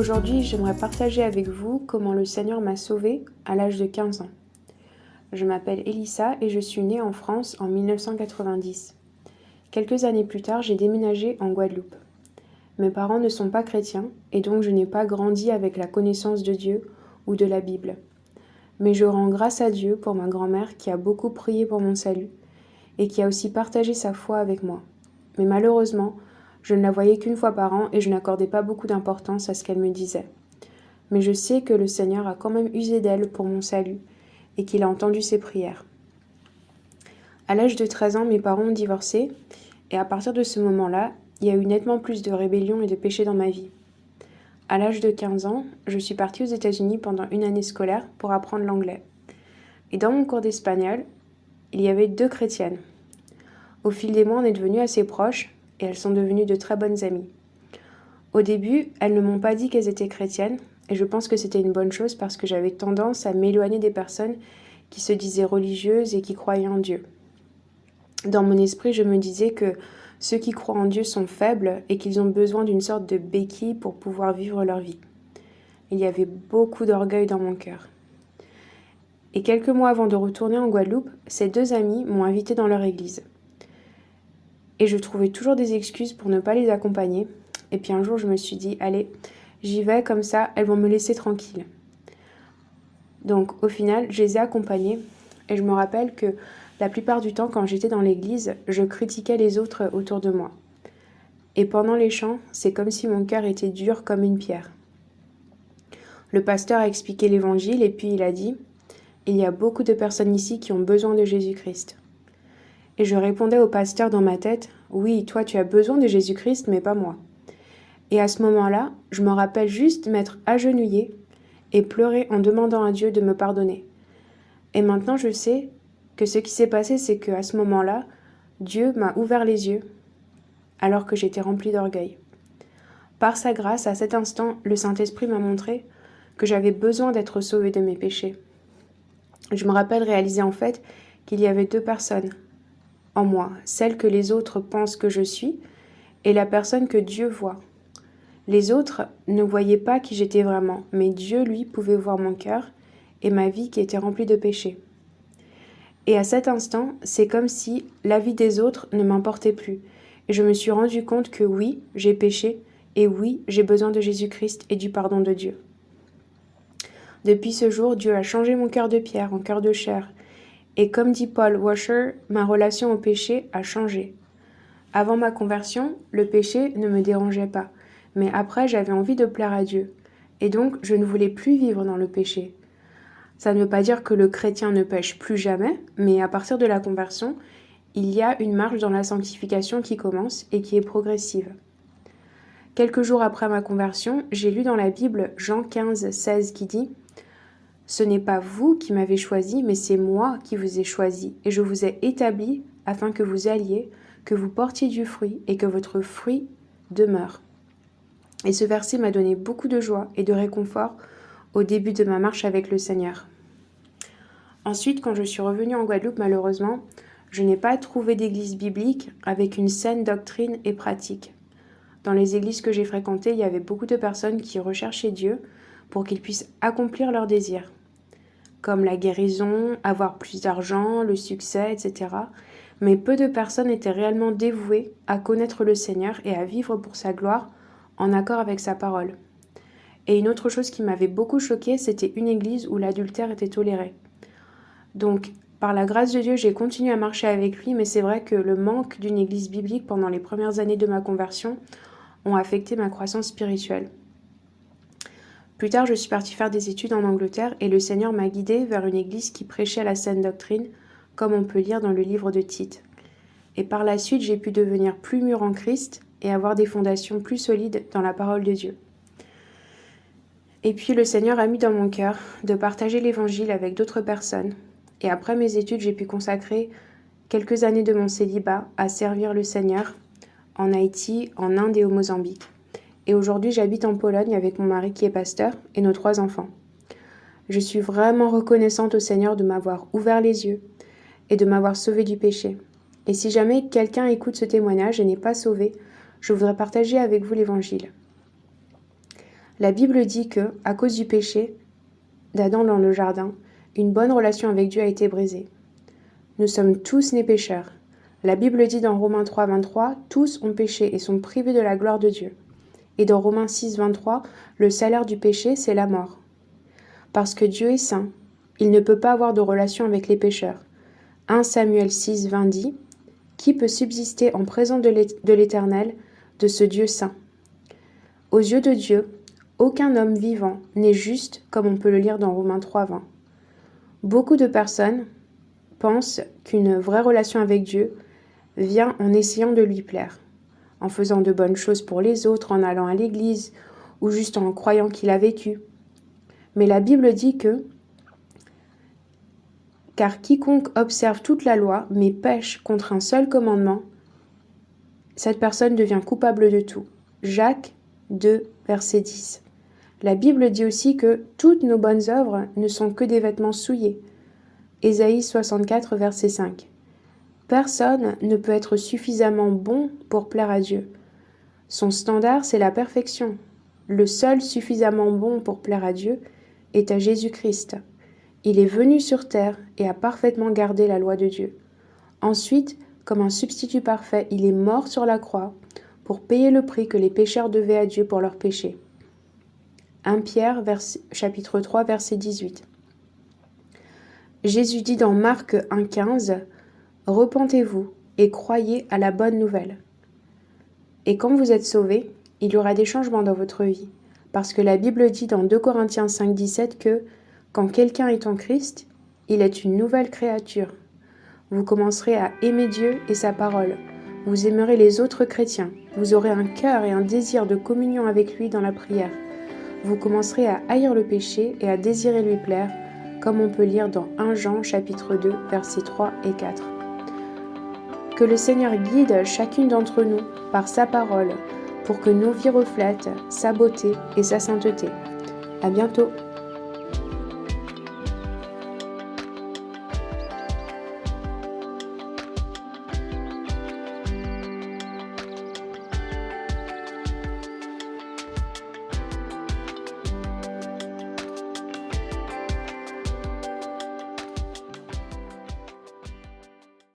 Aujourd'hui, j'aimerais partager avec vous comment le Seigneur m'a sauvée à l'âge de 15 ans. Je m'appelle Elissa et je suis née en France en 1990. Quelques années plus tard, j'ai déménagé en Guadeloupe. Mes parents ne sont pas chrétiens et donc je n'ai pas grandi avec la connaissance de Dieu ou de la Bible. Mais je rends grâce à Dieu pour ma grand-mère qui a beaucoup prié pour mon salut et qui a aussi partagé sa foi avec moi. Mais malheureusement, je ne la voyais qu'une fois par an et je n'accordais pas beaucoup d'importance à ce qu'elle me disait. Mais je sais que le Seigneur a quand même usé d'elle pour mon salut et qu'il a entendu ses prières. À l'âge de 13 ans, mes parents ont divorcé et à partir de ce moment-là, il y a eu nettement plus de rébellion et de péché dans ma vie. À l'âge de 15 ans, je suis partie aux États-Unis pendant une année scolaire pour apprendre l'anglais. Et dans mon cours d'espagnol, il y avait 2 chrétiennes. Au fil des mois, on est devenus assez proches et elles sont devenues de très bonnes amies. Au début, elles ne m'ont pas dit qu'elles étaient chrétiennes et je pense que c'était une bonne chose parce que j'avais tendance à m'éloigner des personnes qui se disaient religieuses et qui croyaient en Dieu. Dans mon esprit, je me disais que ceux qui croient en Dieu sont faibles et qu'ils ont besoin d'une sorte de béquille pour pouvoir vivre leur vie. Il y avait beaucoup d'orgueil dans mon cœur. Et quelques mois avant de retourner en Guadeloupe, ces 2 amies m'ont invitée dans leur église. Et je trouvais toujours des excuses pour ne pas les accompagner. Et puis un jour, je me suis dit, allez, j'y vais, comme ça, elles vont me laisser tranquille. Donc au final, je les ai accompagnées. Et je me rappelle que la plupart du temps, quand j'étais dans l'église, je critiquais les autres autour de moi. Et pendant les chants, c'est comme si mon cœur était dur comme une pierre. Le pasteur a expliqué l'évangile et puis il a dit, il y a beaucoup de personnes ici qui ont besoin de Jésus-Christ. Et je répondais au pasteur dans ma tête, oui, toi tu as besoin de Jésus-Christ, mais pas moi. Et à ce moment-là, je me rappelle juste m'être agenouillée et pleurer en demandant à Dieu de me pardonner. Et maintenant je sais que ce qui s'est passé, c'est qu'à ce moment-là, Dieu m'a ouvert les yeux alors que j'étais remplie d'orgueil. Par sa grâce, à cet instant, le Saint-Esprit m'a montré que j'avais besoin d'être sauvée de mes péchés. Je me rappelle réaliser en fait qu'il y avait 2 personnes en moi, celle que les autres pensent que je suis et la personne que Dieu voit. Les autres ne voyaient pas qui j'étais vraiment, mais Dieu, lui, pouvait voir mon cœur et ma vie qui était remplie de péchés. Et à cet instant, c'est comme si la vie des autres ne m'importait plus. Et je me suis rendu compte que oui, j'ai péché, et oui, j'ai besoin de Jésus-Christ et du pardon de Dieu. Depuis ce jour, Dieu a changé mon cœur de pierre en cœur de chair. Et comme dit Paul Washer, ma relation au péché a changé. Avant ma conversion, le péché ne me dérangeait pas, mais après j'avais envie de plaire à Dieu. Et donc je ne voulais plus vivre dans le péché. Ça ne veut pas dire que le chrétien ne pêche plus jamais, mais à partir de la conversion, il y a une marche dans la sanctification qui commence et qui est progressive. Quelques jours après ma conversion, j'ai lu dans la Bible Jean 15, 16 qui dit « Ce n'est pas vous qui m'avez choisi, mais c'est moi qui vous ai choisi, et je vous ai établi afin que vous alliez, que vous portiez du fruit et que votre fruit demeure. » Et ce verset m'a donné beaucoup de joie et de réconfort au début de ma marche avec le Seigneur. Ensuite, quand je suis revenue en Guadeloupe, malheureusement, je n'ai pas trouvé d'église biblique avec une saine doctrine et pratique. Dans les églises que j'ai fréquentées, il y avait beaucoup de personnes qui recherchaient Dieu pour qu'ils puissent accomplir leurs désirs, comme la guérison, avoir plus d'argent, le succès, etc. Mais peu de personnes étaient réellement dévouées à connaître le Seigneur et à vivre pour sa gloire en accord avec sa parole. Et une autre chose qui m'avait beaucoup choquée, c'était une église où l'adultère était toléré. Donc, par la grâce de Dieu, j'ai continué à marcher avec lui, mais c'est vrai que le manque d'une église biblique pendant les premières années de ma conversion ont affecté ma croissance spirituelle. Plus tard, je suis partie faire des études en Angleterre et le Seigneur m'a guidée vers une église qui prêchait la saine doctrine, comme on peut lire dans le livre de Tite. Et par la suite, j'ai pu devenir plus mûre en Christ et avoir des fondations plus solides dans la parole de Dieu. Et puis le Seigneur a mis dans mon cœur de partager l'Évangile avec d'autres personnes. Et après mes études, j'ai pu consacrer quelques années de mon célibat à servir le Seigneur en Haïti, en Inde et au Mozambique. Et aujourd'hui, j'habite en Pologne avec mon mari qui est pasteur et nos 3 enfants. Je suis vraiment reconnaissante au Seigneur de m'avoir ouvert les yeux et de m'avoir sauvée du péché. Et si jamais quelqu'un écoute ce témoignage et n'est pas sauvé, je voudrais partager avec vous l'Évangile. La Bible dit que, à cause du péché d'Adam dans le jardin, une bonne relation avec Dieu a été brisée. Nous sommes tous nés pécheurs. La Bible dit dans Romains 3, 23, « Tous ont péché et sont privés de la gloire de Dieu. » Et dans Romains 6, 23, « Le salaire du péché, c'est la mort. » Parce que Dieu est saint, il ne peut pas avoir de relation avec les pécheurs. 1 Samuel 6, 20 dit, « Qui peut subsister en présence de l'Éternel, de ce Dieu saint ?» Aux yeux de Dieu, aucun homme vivant n'est juste, comme on peut le lire dans Romains 3, 20. Beaucoup de personnes pensent qu'une vraie relation avec Dieu vient en essayant de lui plaire, en faisant de bonnes choses pour les autres, en allant à l'église ou juste en croyant qu'il a vécu. Mais la Bible dit que « Car quiconque observe toute la loi, mais pêche contre un seul commandement, cette personne devient coupable de tout. » Jacques 2, verset 10. La Bible dit aussi que toutes nos bonnes œuvres ne sont que des vêtements souillés. Ésaïe 64, verset 5. Personne ne peut être suffisamment bon pour plaire à Dieu. Son standard, c'est la perfection. Le seul suffisamment bon pour plaire à Dieu est à Jésus-Christ. Il est venu sur terre et a parfaitement gardé la loi de Dieu. Ensuite, comme un substitut parfait, il est mort sur la croix pour payer le prix que les pécheurs devaient à Dieu pour leurs péchés. 1 Pierre, chapitre 3, verset 18. Jésus dit dans Marc 1,15 « Repentez-vous et croyez à la bonne nouvelle. » Et quand vous êtes sauvés, il y aura des changements dans votre vie, parce que la Bible dit dans 2 Corinthiens 5, 17 que « Quand quelqu'un est en Christ, il est une nouvelle créature. » Vous commencerez à aimer Dieu et sa parole. Vous aimerez les autres chrétiens. Vous aurez un cœur et un désir de communion avec lui dans la prière. Vous commencerez à haïr le péché et à désirer lui plaire, comme on peut lire dans 1 Jean chapitre 2, versets 3 et 4. Que le Seigneur guide chacune d'entre nous par sa parole pour que nos vies reflètent sa beauté et sa sainteté. À bientôt!